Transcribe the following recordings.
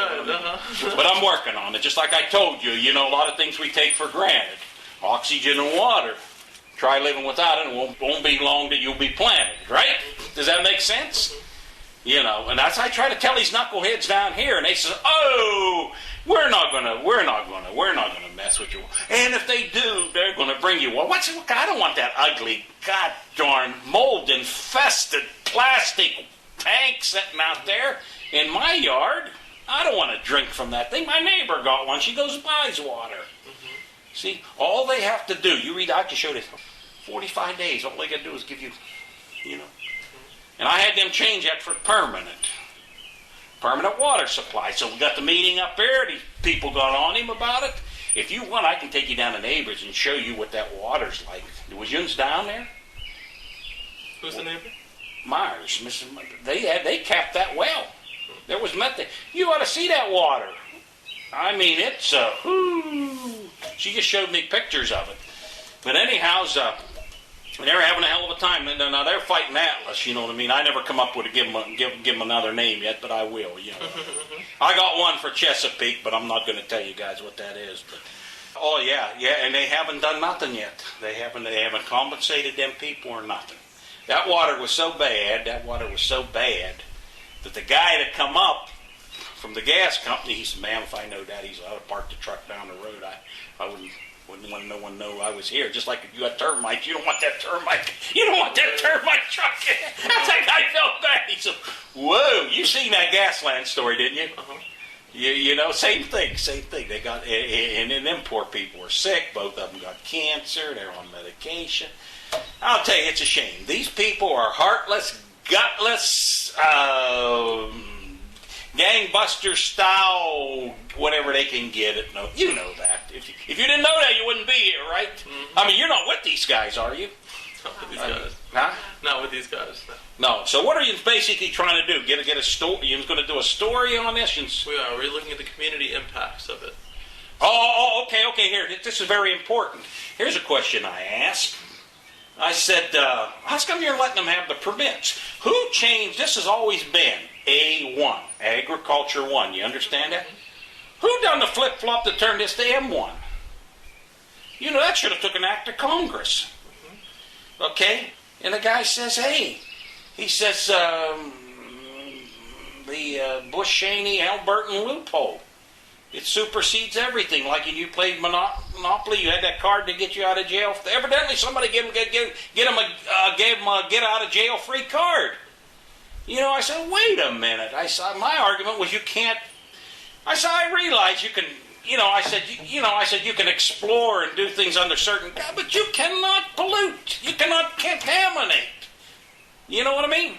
good. But I'm working on it. Just like I told you, a lot of things we take for granted. Oxygen and water. Try living without it, and it won't be long that you'll be planted, right? Does that make sense? And that's I try to tell these knuckleheads down here, and they say, "Oh, we're not gonna mess with you." And if they do, they're gonna bring you. Well, I don't want that ugly, god darn mold infested plastic tank sitting out there in my yard. I don't want to drink from that thing. My neighbor got one. She goes and buys water. Mm-hmm. See, all they have to do. You read. I can show this. 45 days. All they got to do is give you, And I had them change that for permanent water supply. So we got the meeting up there. These people got on him about it. If you want, I can take you down to Neighbors and show you what that water's like. Was yours down there? Who's the neighbor? Myers. They capped that well. There was methane. You ought to see that water. I mean, it's She just showed me pictures of it. But anyhow, they're having a hell of a time. Now they're fighting Atlas, you know what I mean? I never come up with give them another name yet, but I will. I got one for Chesapeake, but I'm not going to tell you guys what that is. But and they haven't done nothing yet. They haven't compensated them people or nothing. That water was so bad that the guy that come up from the gas company, he said, "Ma'am, if I know that, I would park the truck down the road. I wouldn't want no one to know I was here. Just like if you got termites, you don't want that termite truck." That guy felt bad. He said, "Whoa, you seen that Gasland story, didn't you?" Uh-huh. Same thing. They got, and then them poor people were sick. Both of them got cancer. They're on medication. I'll tell you, it's a shame. These people are heartless, gutless, gangbuster style, whatever they can get it. No, you know that. If you didn't know that, you wouldn't be here, right? Mm-hmm. I mean, you're not with these guys, are you? Not with these guys. Huh? Not with these guys. No. So what are you basically trying to do? Get a story? You're going to do a story on this? We are. We're looking at the community impacts of it. Okay. Here, this is very important. Here's a question I asked. I said, how come you're letting them have the permits? Who changed? This has always been A1, Agriculture 1. You understand that? Who done the flip-flop to turn this to M1? That should have took an act of Congress. Okay? And the guy says, he says, the Bush-Cheney, Halliburton loophole. It supersedes everything. Like when you played Monopoly, you had that card to get you out of jail. Evidently, somebody gave him a get out of jail free card. I said, wait a minute. I said, my argument was you can't. I said, I realize you can. I said you can explore and do things under certain, but you cannot pollute. You cannot contaminate. You know what I mean?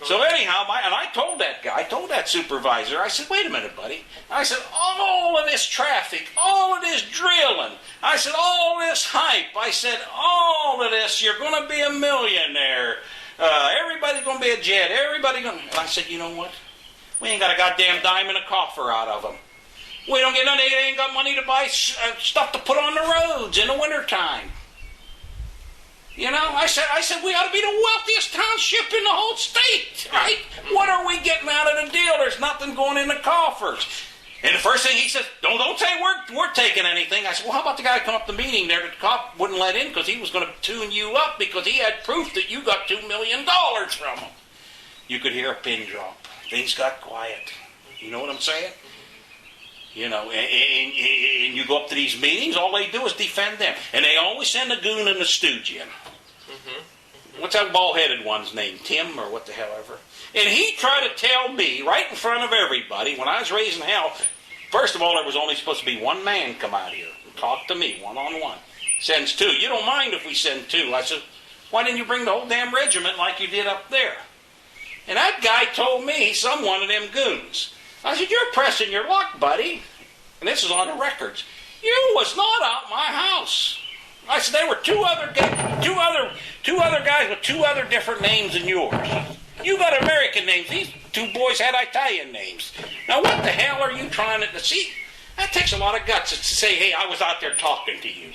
So anyhow, I told that guy, I told that supervisor, I said, wait a minute, buddy. I said, all of this traffic, all of this drilling, I said, all this hype, I said, all of this, you're going to be a millionaire. Everybody's going to be a jet. And I said, you know what? We ain't got a goddamn dime in a coffer out of them. We don't get nothing. They ain't got money to buy stuff to put on the roads in the wintertime. I said we ought to be the wealthiest township in the whole state, right? What are we getting out of the deal? There's nothing going in the coffers. And the first thing he says, don't say we're taking anything. I said, well, how about the guy come up to the meeting there that the cop wouldn't let in because he was going to tune you up because he had proof that you got $2 million from him. You could hear a pin drop. Things got quiet. You know what I'm saying? And you go up to these meetings, all they do is defend them. And they always send a goon and a stooge in. What's that bald-headed one's name? Tim or what the hell ever? And he tried to tell me right in front of everybody when I was raising hell, first of all, there was only supposed to be one man come out here and talk to me one-on-one. Sends two. You don't mind if we send two. I said, why didn't you bring the whole damn regiment like you did up there? And that guy told me he's one of them goons. I said, you're pressing your luck, buddy. And this is on the records. You was not out my house. I said, there were two other guys with two other different names than yours. You got American names. These two boys had Italian names. Now, what the hell are you trying to see? That takes a lot of guts to say, hey, I was out there talking to you.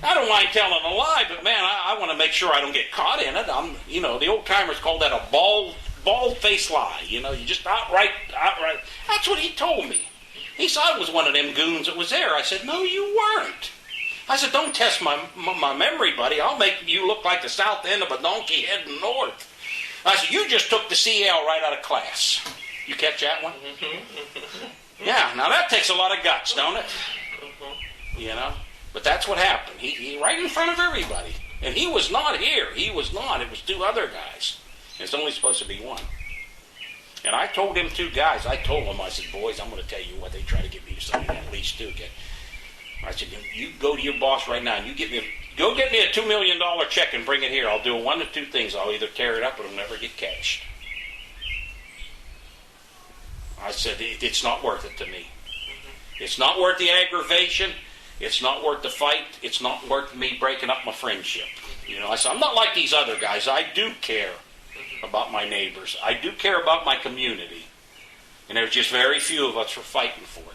I don't mind telling a lie, but man, I want to make sure I don't get caught in it. The old timers call that a bald-faced lie. You just outright. How That's what he told me. He said, I was one of them goons that was there. I said, no, you weren't. I said, don't test my memory, buddy. I'll make you look like the south end of a donkey heading north. I said, you just took the CL right out of class. You catch that one? Yeah, now that takes a lot of guts, don't it? You know? But that's what happened. He right in front of everybody. And he was not here. He was not. It was two other guys. It's only supposed to be one. And I told them two guys, I said, boys, I'm going to tell you what, they try to get me to sign that lease too. Okay? I said, you go to your boss right now and go get me a $2 million check and bring it here. I'll do one of two things. I'll either tear it up or it'll never get cashed. I said, it's not worth it to me. It's not worth the aggravation. It's not worth the fight. It's not worth me breaking up my friendship. You know, I said, I'm not like these other guys. I do care about my neighbors. I do care about my community. And there's just very few of us who are fighting for it.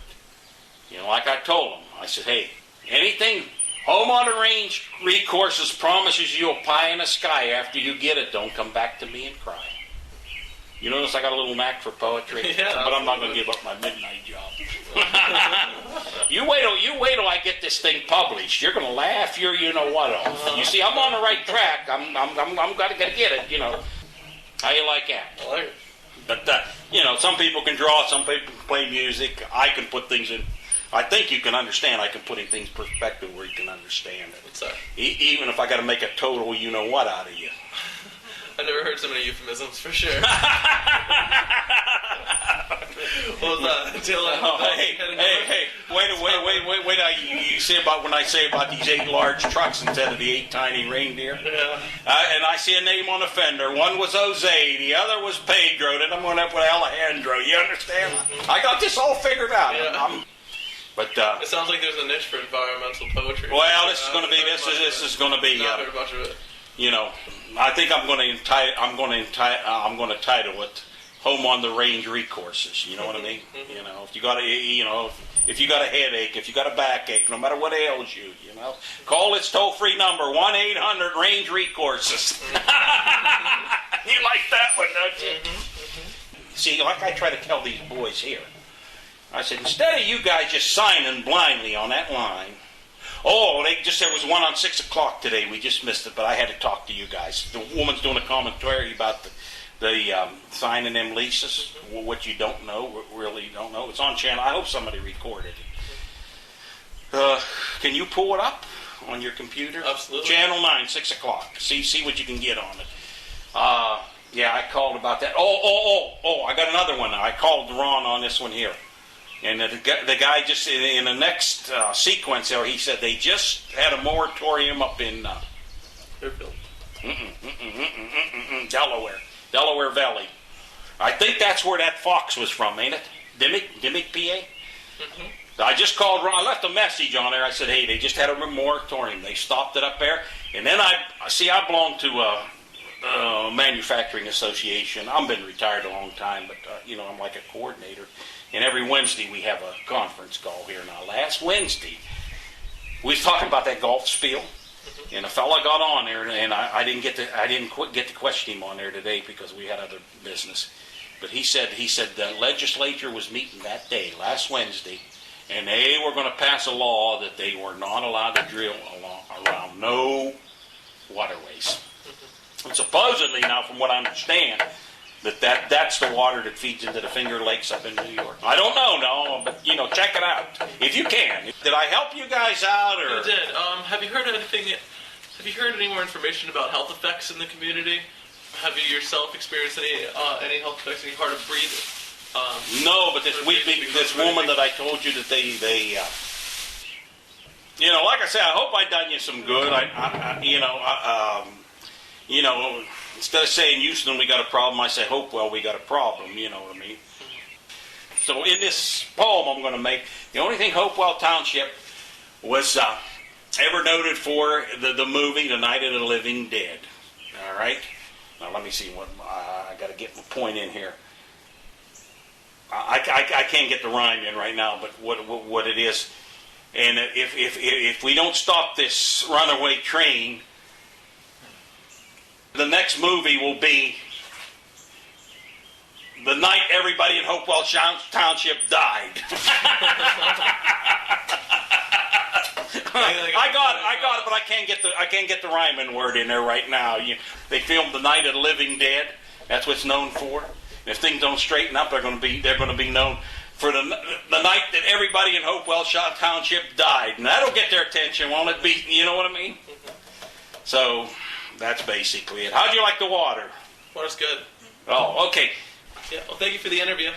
You know, like I told them, I said, hey, anything home on the range recourses promises you a pie in the sky after you get it, don't come back to me and cry. You notice I got a little knack for poetry, yeah, but I'm not going to give up my midnight job. You wait till I get this thing published. You're going to laugh your you know what off. You see, I'm on the right track. I'm got to get it. You know, how you like that? I like it. But you know, some people can draw, some people can play music. I can put things in. I think you can understand. I can put in things in perspective where you can understand it. What's that? Even if I got to make a total you know what out of you. I've never heard so many euphemisms for sure. What was that? Hey, wait, you say about when I say about these 8 large trucks instead of the 8 tiny reindeer? Yeah. And I see a name on the fender. One was Jose, the other was Pedro, then I'm going up with Alejandro. You understand? I got this all figured out. Yeah. But it sounds like there's a niche for environmental poetry. Well, this is going to be Not heard much of it. you know, I think I'm going to title it "Home on the Range Recourses." You know what I mean? You know, if you got a headache, if you got a backache, no matter what ails you, you know, call its toll-free number 1-800-RANGE Recourses. You like that one, don't you? See, like I try to tell these boys here, I said, instead of you guys just signing blindly on that line. Oh, there was one on 6 o'clock today. We just missed it, but I had to talk to you guys. The woman's doing a commentary about the signing them leases, what you don't know, really don't know. It's on channel. I hope somebody recorded it. Can you pull it up on your computer? Absolutely. Channel 9, 6 o'clock. See what you can get on it. Yeah, I called about that. I got another one. I called Ron on this one here. And the guy just, in the next sequence there, he said they just had a moratorium up in Delaware Valley. I think that's where that fox was from, ain't it? Dimmick, PA? I just called Ron. I left a message on there. I said, hey, they just had a moratorium. They stopped it up there. And then I belong to a manufacturing association. I've been retired a long time, but, I'm like a coordinator. And every Wednesday we have a conference call here. Now, last Wednesday, we was talking about that golf spiel, and a fella got on there, and I didn't get to question him on there today because we had other business. But he said the legislature was meeting that day, last Wednesday, and they were going to pass a law that they were not allowed to drill around no waterways. And supposedly, now, from what I understand, that's the water that feeds into the Finger Lakes up in New York. I don't know, but check it out if you can. Did I help you guys out, or? You did. Have you heard anything? Have you heard any more information about health effects in the community? Have you yourself experienced any health effects? Any hard to breathe? No, but this woman that I told you that they like I said, I hope I done you some good. Instead of saying Houston, we got a problem, I say Hopewell, we got a problem. You know what I mean? So in this poem I'm going to make, the only thing Hopewell Township was ever noted for the movie, The Night of the Living Dead. All right? Now let me see what I got to get my point in here. I can't get the rhyme in right now, but what it is, and if we don't stop this runaway train, the next movie will be the night everybody in Hopewell Township died. I got it, but I can't get the rhyming word in there right now. They filmed the Night of the Living Dead. That's what it's known for. And if things don't straighten up, they're going to be known for the night that everybody in Hopewell Township died, and that'll get their attention, won't it? Be, you know what I mean? So that's basically it. How'd you like the water? Water's good. Oh, okay. Yeah. Well, thank you for the interview.